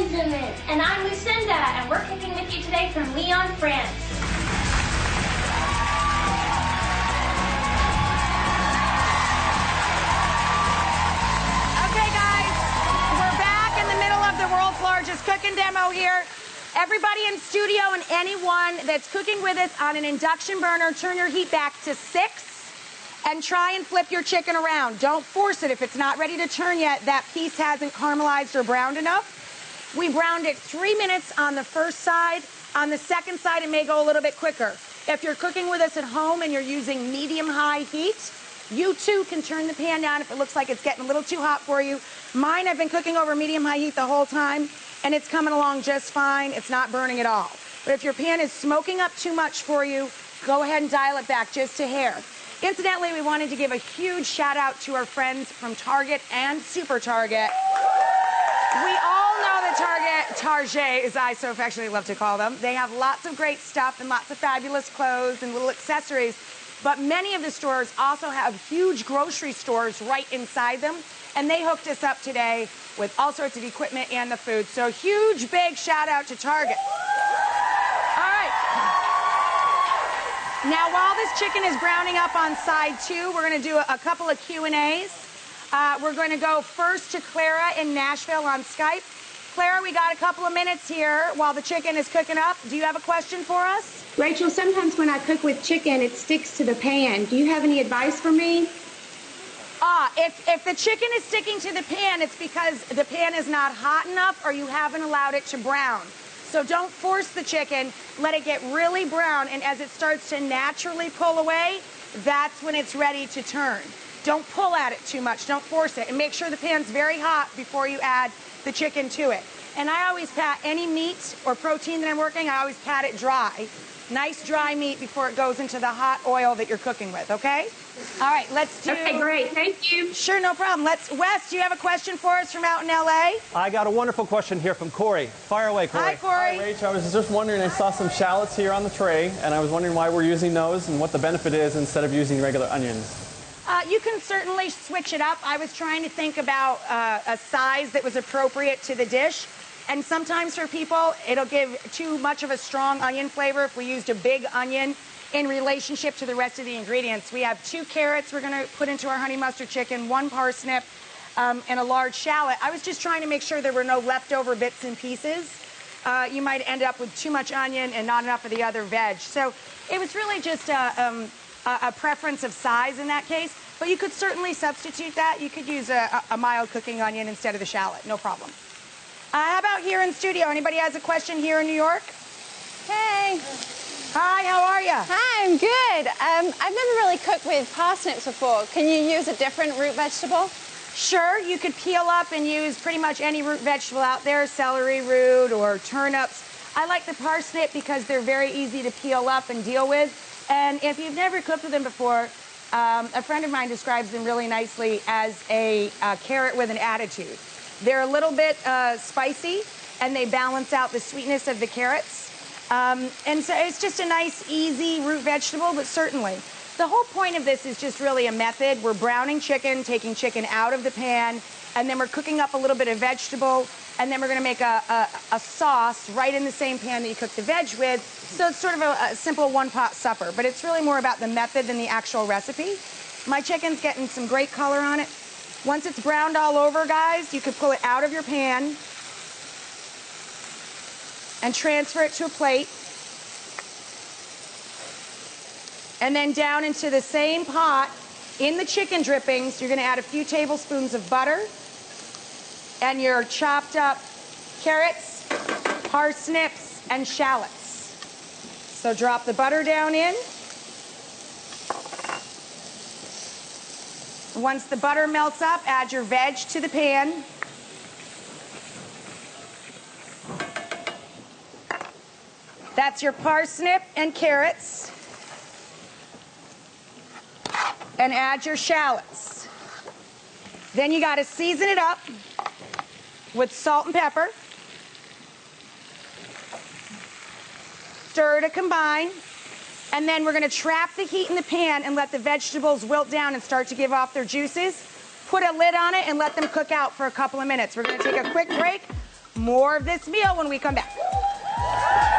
Benjamin. And I'm Lucinda, and we're cooking with you today from Lyon, France. Okay, guys, we're back in the middle of the world's largest cooking demo here. Everybody in studio and anyone that's cooking with us on an induction burner, turn your heat back to 6 and try and flip your chicken around. Don't force it. If it's not ready to turn yet, that piece hasn't caramelized or browned enough. We browned it 3 minutes on the first side. On the second side, it may go a little bit quicker. If you're cooking with us at home and you're using medium-high heat, you too can turn the pan down if it looks like it's getting a little too hot for you. Mine, I've been cooking over medium-high heat the whole time, and it's coming along just fine. It's not burning at all. But if your pan is smoking up too much for you, go ahead and dial it back just a hair. Incidentally, we wanted to give a huge shout out to our friends from Target and Super Target. We all know that Target, as I so affectionately love to call them, they have lots of great stuff and lots of fabulous clothes and little accessories, but many of the stores also have huge grocery stores right inside them, and they hooked us up today with all sorts of equipment and the food. So huge, big shout out to Target. All right. Now, while this chicken is browning up on side 2, we're going to do a couple of Q&As. We're going to go first to Clara in Nashville on Skype. Clara, we got a couple of minutes here while the chicken is cooking up. Do you have a question for us? Rachel, sometimes when I cook with chicken, it sticks to the pan. Do you have any advice for me? If the chicken is sticking to the pan, it's because the pan is not hot enough or you haven't allowed it to brown. So don't force the chicken, let it get really brown, and as it starts to naturally pull away, that's when it's ready to turn. Don't pull at it too much, don't force it, and make sure the pan's very hot before you add the chicken to it. And I always pat any meat or protein that I'm working, I always pat it dry. Nice dry meat before it goes into the hot oil that you're cooking with, okay? All right, let's do... Okay, great. Thank you. Sure, no problem. Wes, do you have a question for us from out in L.A.? I got a wonderful question here from Corey. Fire away, Corey. Hi, Corey. Hi, Rach. I was just wondering, I saw some shallots here on the tray, and I was wondering why we're using those and what the benefit is instead of using regular onions. You can certainly switch it up. I was trying to think about a size that was appropriate to the dish. And sometimes for people, it'll give too much of a strong onion flavor if we used a big onion in relationship to the rest of the ingredients. We have 2 carrots we're going to put into our honey mustard chicken, 1 parsnip, and a large shallot. I was just trying to make sure there were no leftover bits and pieces. You might end up with too much onion and not enough of the other veg. So it was really just a preference of size in that case. But you could certainly substitute that. You could use a mild cooking onion instead of the shallot, no problem. How about here in studio? Anybody has a question here in New York? Hey. Hi, how are you? Hi, I'm good. I've never really cooked with parsnips before. Can you use a different root vegetable? Sure, you could peel up and use pretty much any root vegetable out there, celery root or turnips. I like the parsnip because they're very easy to peel up and deal with. And if you've never cooked with them before, a friend of mine describes them really nicely as a carrot with an attitude. They're a little bit spicy, and they balance out the sweetness of the carrots. And so it's just a nice, easy root vegetable, but certainly. The whole point of this is just really a method. We're browning chicken, taking chicken out of the pan, and then we're cooking up a little bit of vegetable, and then we're going to make a sauce right in the same pan that you cook the veg with. So it's sort of a simple one-pot supper, but it's really more about the method than the actual recipe. My chicken's getting some great color on it. Once it's browned all over, guys, you can pull it out of your pan and transfer it to a plate. And then down into the same pot, in the chicken drippings, you're going to add a few tablespoons of butter and your chopped up carrots, parsnips, and shallots. So drop the butter down in. Once the butter melts up, add your veg to the pan. That's your parsnip and carrots. And add your shallots. Then you got to season it up with salt and pepper. Stir to combine. And then we're going to trap the heat in the pan and let the vegetables wilt down and start to give off their juices. Put a lid on it and let them cook out for a couple of minutes. We're going to take a quick break. more of this meal when we come back.